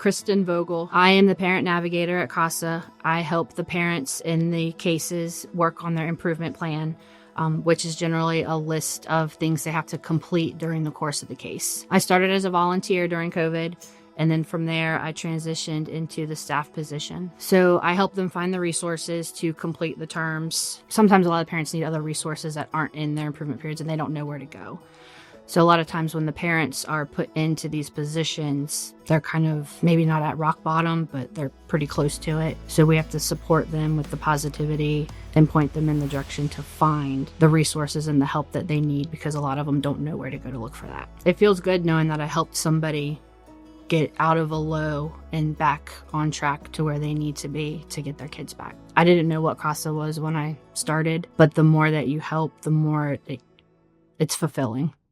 Kristen Vogel. I am the parent navigator at CASA. I help the parents in the cases work on their improvement plan, which is generally a list of things they have to complete during the course of the case. I started as a volunteer during COVID, and then from there, I transitioned into the staff position. So I help them find the resources to complete the terms. Sometimes a lot of parents need other resources that aren't in their improvement periods, and they don't know where to go. So a lot of times when the parents are put into these positions, they're kind of maybe not at rock bottom, but they're pretty close to it. So we have to support them with the positivity and point them in the direction to find the resources and the help that they need, because a lot of them don't know where to go to look for that. It feels good knowing that I helped somebody get out of a low and back on track to where they need to be to get their kids back. I didn't know what CASA was when I started, but the more that you help, the more it's fulfilling.